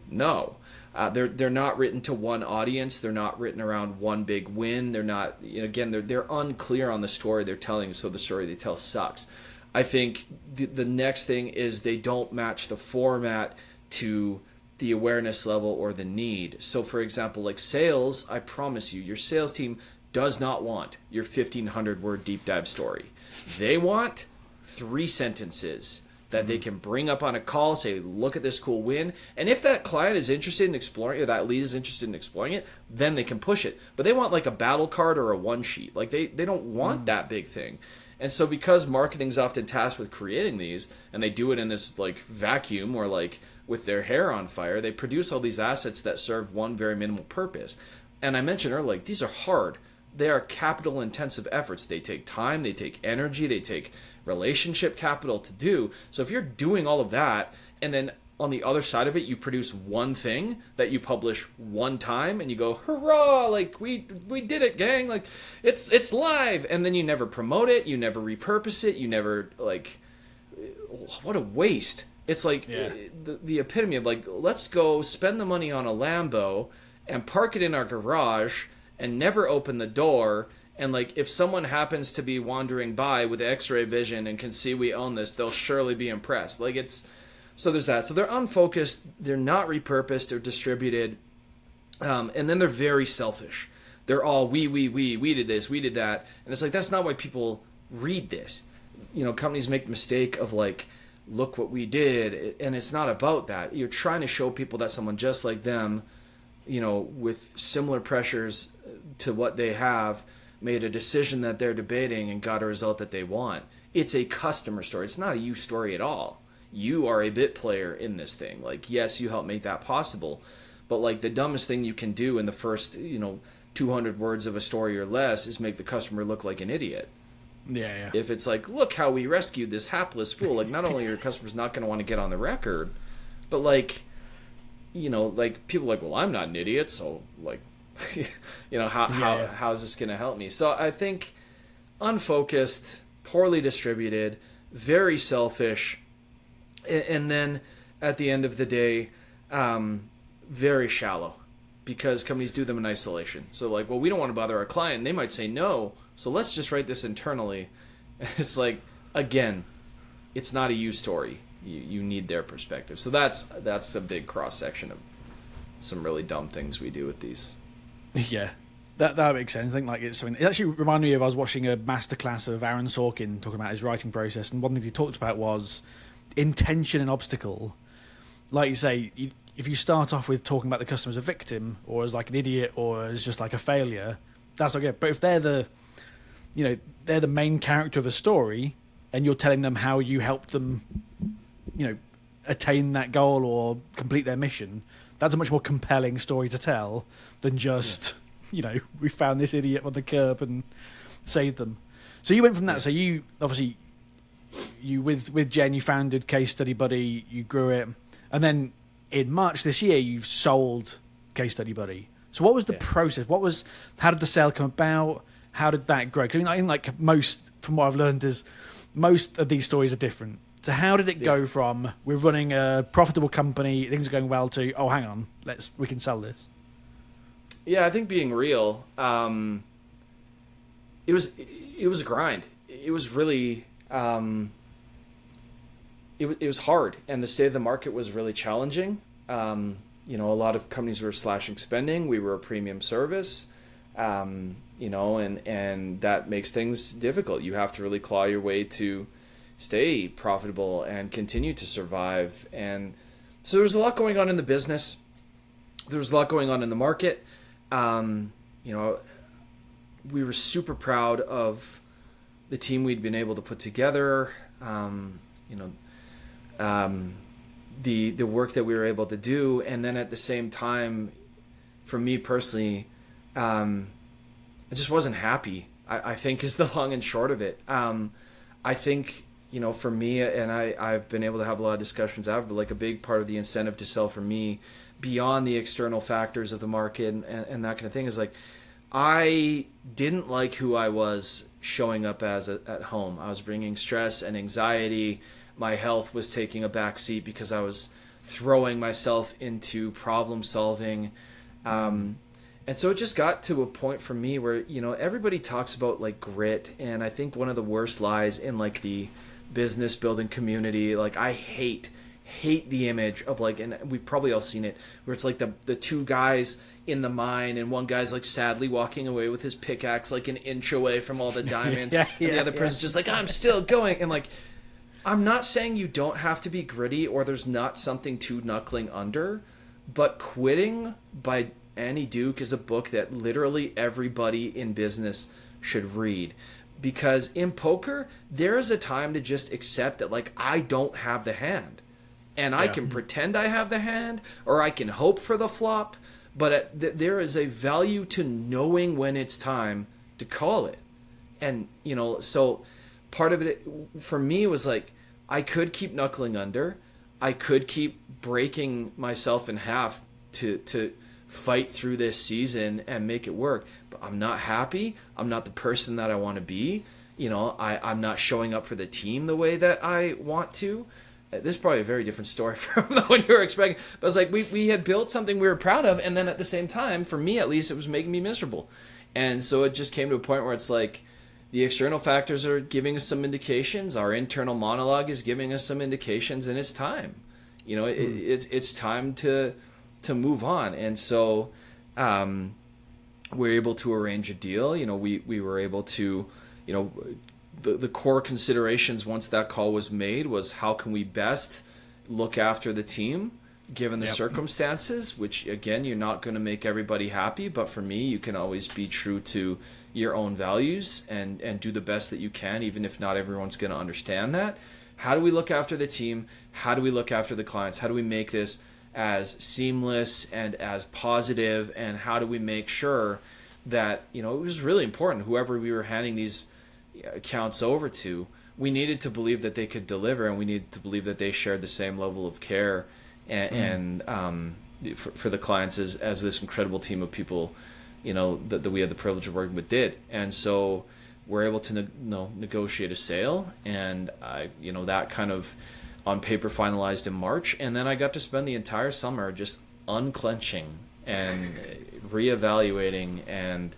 They're not written to one audience. They're not written around one big win. They're not, again, they're unclear on the story they're telling, so the story they tell sucks. I think the next thing is they don't match the format to the awareness level or the need. So for example, like sales, I promise you, your sales team does not want your 1,500 word deep dive story. They want 3 sentences that they can bring up on a call, say, look at this cool win. And if that client is interested in exploring it, or that lead is interested in exploring it, then they can push it. But they want like a battle card or a one sheet. Like they don't want that big thing. And so because marketing's often tasked with creating these, and they do it in this like vacuum or like with their hair on fire, they produce all these assets that serve one very minimal purpose. And I mentioned earlier, like these are hard. They are capital intensive efforts. They take time, they take energy, they take relationship capital to do. So if you're doing all of that, and then on the other side of it, you produce one thing that you publish one time, and you go, hurrah, like we did it, gang, like it's live, and then you never promote it, you never repurpose it, you never like, what a waste. It's like the epitome of like, let's go spend the money on a Lambo and park it in our garage and never open the door. And like, if someone happens to be wandering by with X-ray vision and can see we own this, they'll surely be impressed. Like so there's that. So they're unfocused. They're not repurposed or distributed. And then they're very selfish. They're all, we did this, we did that. And it's like, that's not why people read this. Companies make the mistake of like, look what we did. And it's not about that. You're trying to show people that someone just like them, with similar pressures to what they have, made a decision that they're debating and got a result that they want. It's a customer story. It's not a you story at all. You are a bit player in this thing. Like, yes, you help make that possible, but like the dumbest thing you can do in the first, 200 words of a story or less is make the customer look like an idiot. Yeah. If it's like, look how we rescued this hapless fool, like not only are your customers not going to want to get on the record, but like, like people are like, well, I'm not an idiot, so like, how is this going to help me? So I think unfocused, poorly distributed, very selfish, and then at the end of the day, very shallow, because companies do them in isolation. So like, well, we don't want to bother our client, and they might say no, so let's just write this internally. And it's like, again, it's not a you story. You need their perspective. So that's a big cross section of some really dumb things we do with these. Yeah, that makes sense. I think like it's something. It actually reminded me of I was watching a masterclass of Aaron Sorkin talking about his writing process, and one thing he talked about was intention and obstacle. Like you say, if you start off with talking about the customer as a victim or as like an idiot or as just like a failure, that's not good. But if they're the main character of a story, and you're telling them how you help them, attain that goal or complete their mission, that's a much more compelling story to tell than just, we found this idiot on the curb and saved them. So you went from that. Yeah. So you obviously, with Jen, you founded Case Study Buddy, you grew it, and then in March this year, you've sold Case Study Buddy. So what was the process? How did the sale come about? How did that grow? 'Cause I mean, like most, from what I've learned, is most of these stories are different. So how did it go from we're running a profitable company, things are going well, to hang on, we can sell this? Yeah, I think being real, it was a grind. It was really it was hard, and the state of the market was really challenging. A lot of companies were slashing spending. We were a premium service, and that makes things difficult. You have to really claw your way to stay profitable and continue to survive. And so there was a lot going on in the business. There was a lot going on in the market. We were super proud of the team we'd been able to put together. The work that we were able to do, and then at the same time, for me personally, I just wasn't happy. I think is the long and short of it. I think for me, and I've been able to have a lot of discussions out, but like a big part of the incentive to sell for me, beyond the external factors of the market and that kind of thing, is like I didn't like who I was showing up as at home. I was bringing stress and anxiety. My health was taking a back seat because I was throwing myself into problem solving. And so it just got to a point for me where, everybody talks about like grit. And I think one of the worst lies in like the business building community, like I hate the image of like, and we've probably all seen it, where it's like the two guys in the mine and one guy's like sadly walking away with his pickaxe like an inch away from all the diamonds. And the other person's just like, I'm still going. And like, I'm not saying you don't have to be gritty or there's not something to knuckling under, but Quitting by Annie Duke is a book that literally everybody in business should read. Because in poker, there is a time to just accept that, like, I don't have the hand. And I can pretend I have the hand, or I can hope for the flop, but there is a value to knowing when it's time to call it. And, so part of it for me was like, I could keep knuckling under. I could keep breaking myself in half to fight through this season and make it work. But I'm not happy. I'm not the person that I want to be. I'm not showing up for the team the way that I want to. This is probably a very different story from what you were expecting. But it's like we had built something we were proud of, and then at the same time, for me at least, it was making me miserable. And so it just came to a point where it's like, the external factors are giving us some indications. Our internal monologue is giving us some indications, and it's time. It's time to move on. And so we're able to arrange a deal. We were able to, the core considerations once that call was made was how can we best look after the team given the circumstances, which again, you're not going to make everybody happy, but for me, you can always be true to your own values and do the best that you can, even if not everyone's going to understand that. How do we look after the team? How do we look after the clients? How do we make this as seamless and as positive? And how do we make sure that, it was really important, whoever we were handing these accounts over to, we needed to believe that they could deliver, and we needed to believe that they shared the same level of care and for the clients as this incredible team of people, that we had the privilege of working with did. And so we're able to negotiate a sale, and that kind of on paper finalized in March, and then I got to spend the entire summer just unclenching and reevaluating and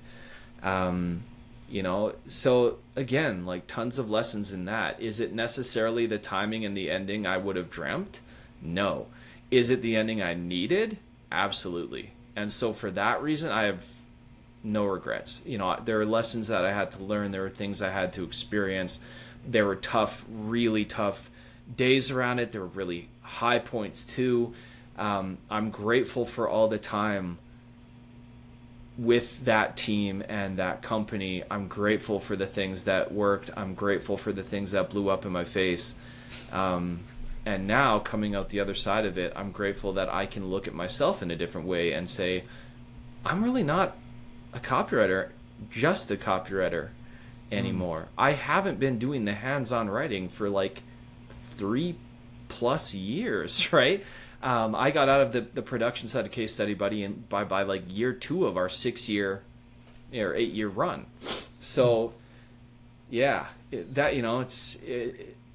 so again, like tons of lessons in that. Is it necessarily the timing and the ending I would have dreamt? No. Is it the ending I needed? Absolutely. And so for that reason, I have no regrets. There are lessons that I had to learn. There were things I had to experience. There were tough, really tough days around it. There were really high points too. I'm grateful for all the time with that team and that company. I'm grateful for the things that worked. I'm grateful for the things that blew up in my face. And now coming out the other side of it, I'm grateful that I can look at myself in a different way and say, I'm really not a copywriter, just a copywriter anymore. I haven't been doing the hands-on writing for like 3+ years, right? I got out of the production side of Case Study Buddy by like year 2 of our 6-year or 8-year run. So yeah,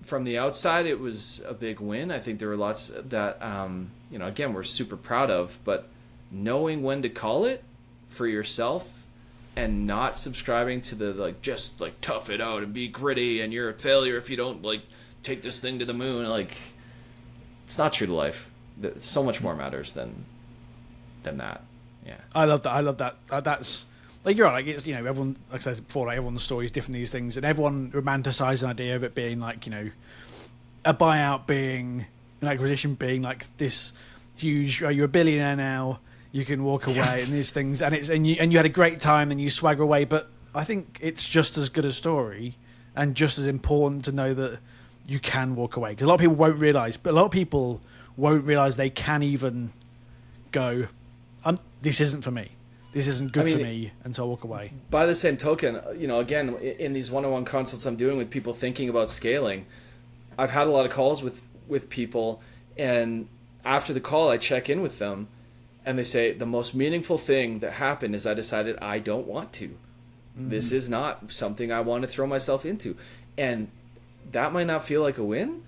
from the outside, it was a big win. I think there were lots that, again, we're super proud of, but knowing when to call it for yourself and not subscribing to the, just tough it out and be gritty and you're a failure if you don't, take this thing to the moon. It's not true to life. So much more matters than that. Yeah. I love that. That's, you're right. It's, everyone, like I said before, everyone's story is different, these things, and everyone romanticizes an idea of it being a buyout, being an acquisition, being this huge, you're a billionaire now, you can walk away, and these things, and you had a great time and you swagger away. But I think it's just as good a story and just as important to know that you can walk away, because a lot of people won't realize they can even go, this isn't for me. This isn't good for me, and so I'll walk away. By the same token, again, in these one-on-one consults I'm doing with people thinking about scaling, I've had a lot of calls with people, and after the call, I check in with them, and they say, the most meaningful thing that happened is I decided I don't want to. Mm-hmm. This is not something I want to throw myself into. And that might not feel like a win.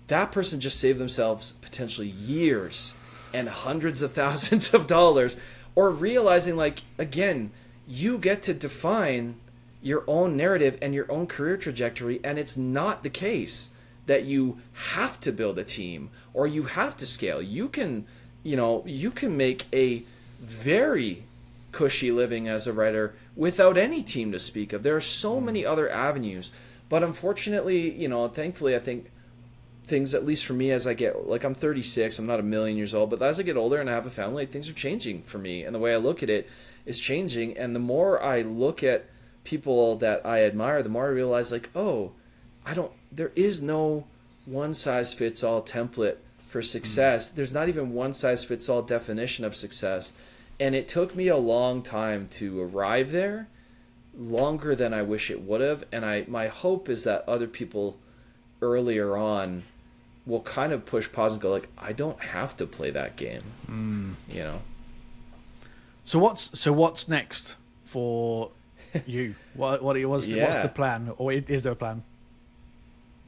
That person just saved themselves potentially years and hundreds of thousands of dollars. Or realizing, again, you get to define your own narrative and your own career trajectory, and it's not the case that you have to build a team or you have to scale. You can make a very cushy living as a writer without any team to speak of. There are so many other avenues. But unfortunately, thankfully, I think things, at least for me, as I get, I'm 36, I'm not a million years old, but as I get older and I have a family, things are changing for me, and the way I look at it is changing. And the more I look at people that I admire, the more I realize, there is no one-size-fits-all template for success. There's not even one-size-fits-all definition of success. And it took me a long time to arrive there, longer than I wish it would have. And my hope is that other people earlier on will kind of push pause and go, I don't have to play that game. So what's next for you? What's the plan, or is there a plan?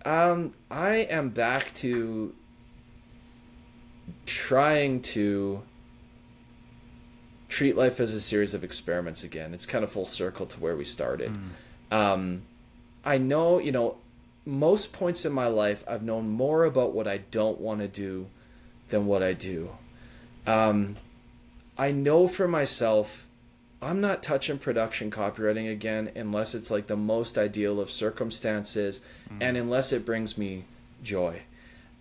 I am back to trying to treat life as a series of experiments again. It's kind of full circle to where we started. I know, most points in my life, I've known more about what I don't want to do than what I do. I know for myself, I'm not touching production copywriting again unless it's the most ideal of circumstances and unless it brings me joy.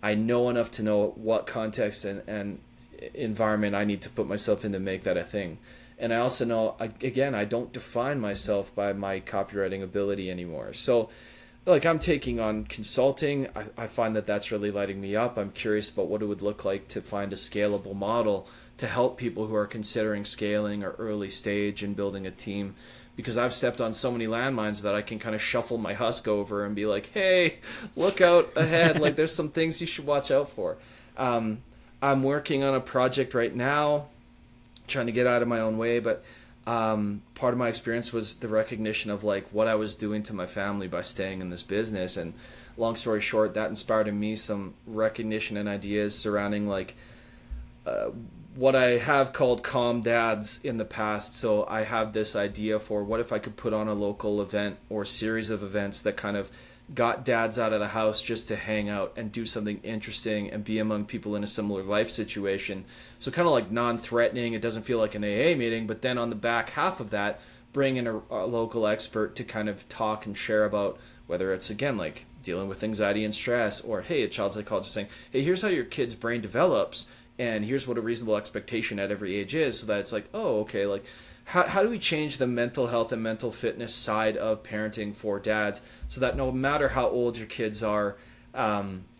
I know enough to know what context and environment I need to put myself in to make that a thing. And I also know, again, I don't define myself by my copywriting ability anymore. So I'm taking on consulting. I find that that's really lighting me up. I'm curious about what it would look like to find a scalable model to help people who are considering scaling or early stage and building a team, because I've stepped on so many landmines that I can kind of shuffle my husk over and be like, hey, look out ahead. There's some things you should watch out for. I'm working on a project right now, trying to get out of my own way, but part of my experience was the recognition of what I was doing to my family by staying in this business. And long story short, that inspired in me some recognition and ideas surrounding what I have called calm dads in the past. So I have this idea for what if I could put on a local event or series of events that kind of got dads out of the house just to hang out and do something interesting and be among people in a similar life situation. So kind of non-threatening. It doesn't feel like an AA meeting, but then on the back half of that, bring in a local expert to kind of talk and share about whether it's, again, dealing with anxiety and stress, or, hey, a child psychologist saying, hey, here's how your kid's brain develops, and here's what a reasonable expectation at every age is, so that it's oh, okay, how do we change the mental health and mental fitness side of parenting for dads so that no matter how old your kids are,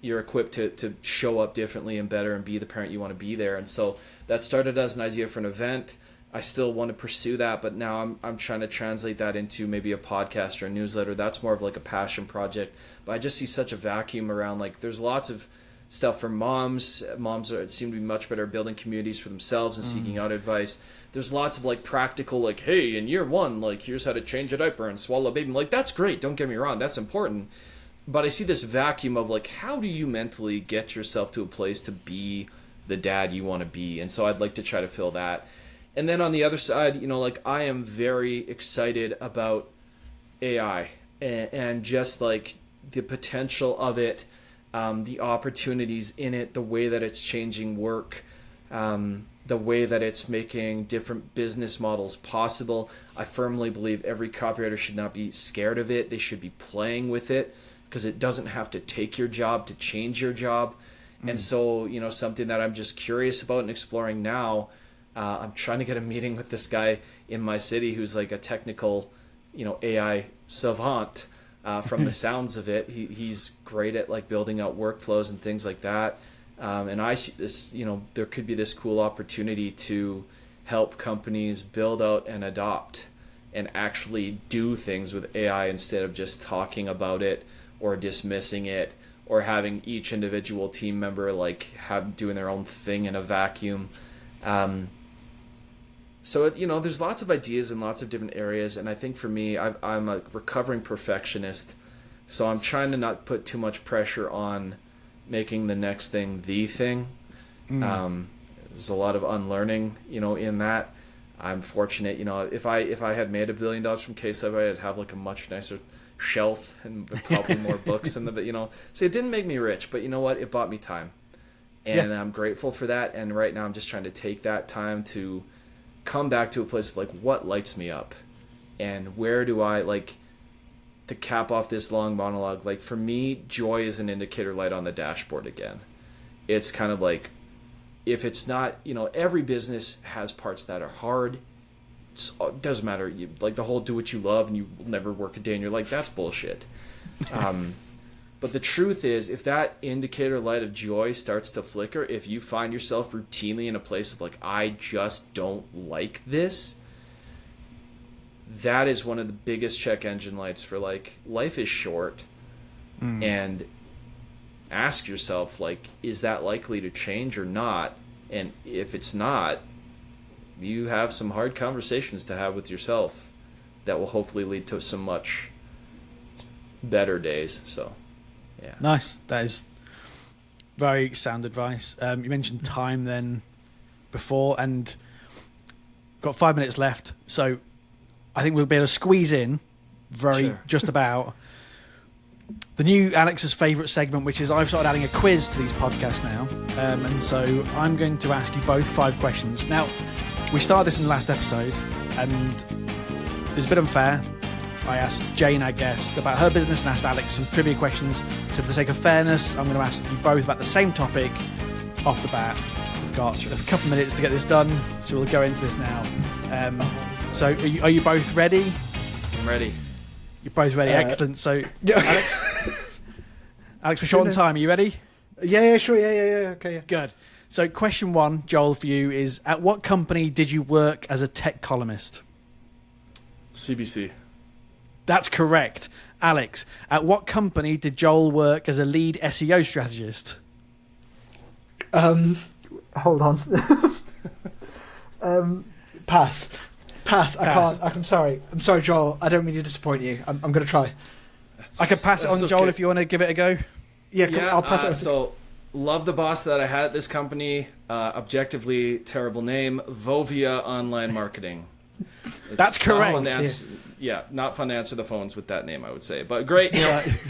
you're equipped to show up differently and better and be the parent you want to be there. And so that started as an idea for an event. I still want to pursue that, but now I'm trying to translate that into maybe a podcast or a newsletter. That's more of a passion project. But I just see such a vacuum around, there's lots of stuff for moms. Seem to be much better at building communities for themselves and seeking out advice. There's lots of like practical, like, hey, in year 1, like, here's how to change a diaper and swallow a baby. I'm like, that's great. Don't get me wrong. That's important. But I see this vacuum of like, how do you mentally get yourself to a place to be the dad you want to be? And so I'd like to try to fill that. And then on the other side, like, I am very excited about AI and just like the potential of it, the opportunities in it, the way that it's changing work, the way that it's making different business models possible. I firmly believe every copywriter should not be scared of it. They should be playing with it, because it doesn't have to take your job to change your job. And so, something that I'm just curious about and exploring now, I'm trying to get a meeting with this guy in my city who's like a technical, AI savant, from the sounds of it. He's great at like building out workflows and things like that. And I see this, there could be this cool opportunity to help companies build out and adopt and actually do things with AI instead of just talking about it or dismissing it or having each individual team member like doing their own thing in a vacuum. So, there's lots of ideas in lots of different areas. And I think for me, I'm a recovering perfectionist. So I'm trying to not put too much pressure on making the next thing the thing. There's a lot of unlearning, in that. I'm fortunate, if I had made $1 billion from Case Lab, I'd have like a much nicer shelf and probably more books and so it didn't make me rich, but you know what, it bought me time, and I'm grateful for that. And right now I'm just trying to take that time to come back to a place of like, what lights me up and where do I like to cap off this long monologue. Like for me, joy is an indicator light on the dashboard again. It's kind of like, if it's not, every business has parts that are hard. It doesn't matter. You like the whole do what you love and you will never work a day in your life. That's bullshit. But the truth is, if that indicator light of joy starts to flicker, if you find yourself routinely in a place of like, I just don't like this, that is one of the biggest check engine lights for like, life is short. And ask yourself, like, is that likely to change or not? And if it's not, you have some hard conversations to have with yourself that will hopefully lead to some much better days. So, yeah. Nice. That is very sound advice. You mentioned time then before, and got 5 minutes left. So I think we'll be able to squeeze in just about the new Alex's favourite segment, which is I've started adding a quiz to these podcasts now. And so I'm going to ask you both 5 questions. Now, we started this in the last episode, and it was a bit unfair. I asked Jane, our guest, about her business and asked Alex some trivia questions. So for the sake of fairness, I'm going to ask you both about the same topic off the bat. We've got a couple of minutes to get this done, so we'll go into this now. So are you both ready? I'm ready. You're both ready. Excellent. So, Alex, we're short on time. Are you ready? Yeah, sure. Yeah. Okay, yeah. Good. So question 1, Joel, for you is, at what company did you work as a tech columnist? CBC. That's correct. Alex, at what company did Joel work as a lead SEO strategist? Hold on. Pass. I can't. I'm sorry. I'm sorry, Joel. I don't mean to disappoint you. I'm going to try. I can pass it on, Joel, if you want to give it a go. Yeah, I'll pass it on. So, love the boss that I had at this company. Objectively terrible name. Vovia Online Marketing. That's correct. Not fun to answer the phones with that name, I would say. But great,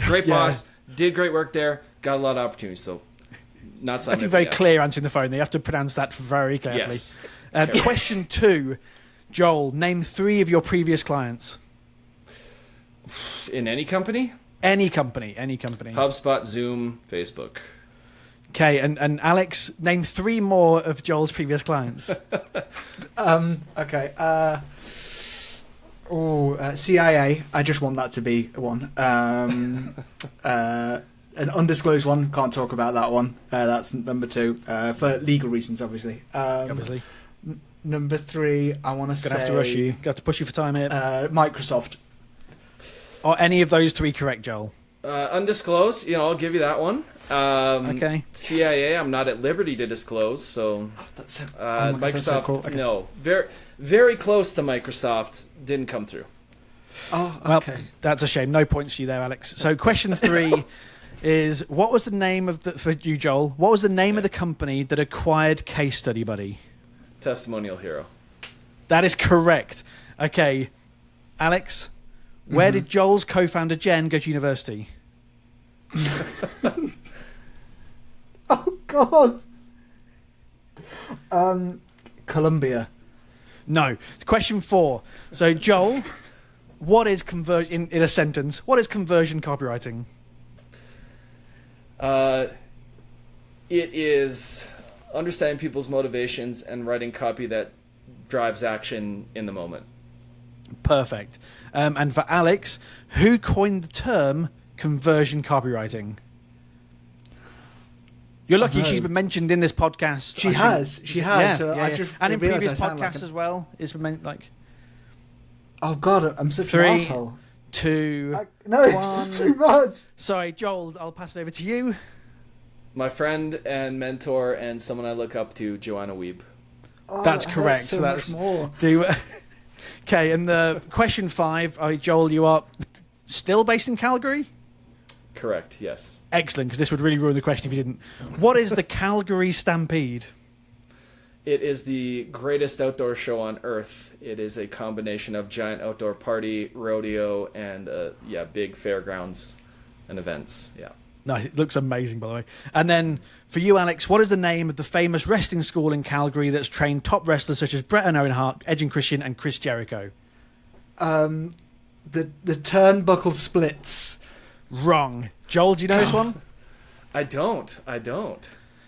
great boss. Did great work there. Got a lot of opportunities. So, not something. You have to be very clear answering the phone. You have to pronounce that very carefully. Yes. Question 2, Joel. Name 3 of your previous clients. In any company? Any company. HubSpot, Zoom, Facebook. Okay, and Alex, name 3 more of Joel's previous clients. Okay. CIA. I just want that to be one. An undisclosed one. Can't talk about that one. That's number 2 for legal reasons, obviously. Obviously. Number 3. I want to say. Gonna have to rush you. Got to push you for time here. Microsoft. Are any of those 3 correct, Joel? Undisclosed, I'll give you that one. Okay. CIA, I'm not at liberty to disclose, so That's so, Microsoft, so cool. Okay. no. Very, very close to Microsoft, didn't come through. Oh, Well, okay. that's a shame. No points for you there, Alex. So question 3 is, what was the name of for you, Joel? What was the name of the company that acquired Case Study Buddy? Testimonial Hero. That is correct. Okay, Alex, where did Joel's co-founder Jen go to university? Oh God. Columbia. No. Question 4. So, Joel, what is conversion in a sentence? What is conversion copywriting? It is understanding people's motivations and writing copy that drives action in the moment. Perfect. And for Alex, who coined the term conversion copywriting? You're lucky she's been mentioned in this podcast. She I has. think. She has. Yeah, So yeah, I yeah. just And in realised previous I sound like podcasts as well. It's been like Oh God, I'm such 3, an asshole. 2, No, 1. it's too much. Sorry, Joel, I'll pass it over to you. My friend and mentor and someone I look up to, Joanna Wiebe. Oh, That's that correct. hurts so So that's much more. Okay, and the question 5, Joel, you are still based in Calgary? Correct, yes. Excellent, because this would really ruin the question if you didn't. What is the Calgary Stampede? It is the greatest outdoor show on earth. It is a combination of giant outdoor party, rodeo, and big fairgrounds and events. Yeah. Nice, it looks amazing, by the way. And then for you, Alex, what is the name of the famous wrestling school in Calgary that's trained top wrestlers such as Bret and Owen Hart, Edge and Christian, and Chris Jericho? The turnbuckle splits. Wrong. Joel, do you know this one? I don't.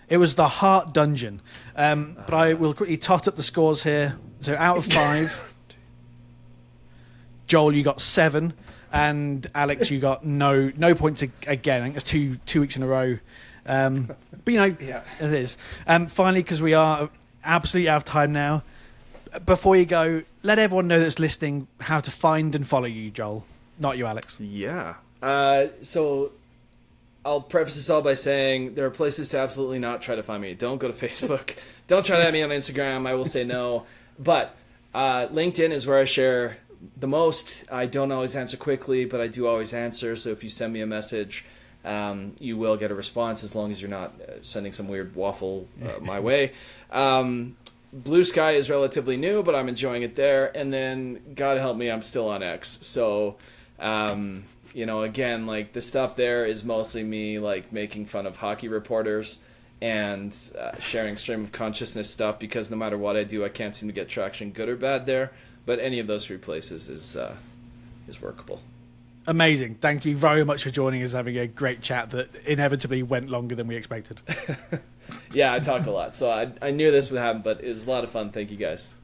It was the Heart Dungeon. But I will quickly tot up the scores here. So out of 5, Joel, you got 7, and Alex, you got no points again. I think it's two weeks in a row. But Yeah. it is. Finally, because we are absolutely out of time now, before you go, let everyone know that's listening how to find and follow you, Joel. Not you, Alex. Yeah. So I'll preface this all by saying there are places to absolutely not try to find me. Don't go to Facebook. Don't try to add me on Instagram. I will say no. But LinkedIn is where I share the most. I don't always answer quickly, but I do always answer. So if you send me a message, you will get a response as long as you're not sending some weird waffle my way. Blue Sky is relatively new, but I'm enjoying it there. And then, God help me, I'm still on X. So... again, like the stuff there is mostly me like making fun of hockey reporters and sharing stream of consciousness stuff because no matter what I do, I can't seem to get traction, good or bad there. But any of those 3 places is workable. Amazing. Thank you very much for joining us, having a great chat that inevitably went longer than we expected. Yeah, I talk a lot, so I knew this would happen, but it was a lot of fun. Thank you guys.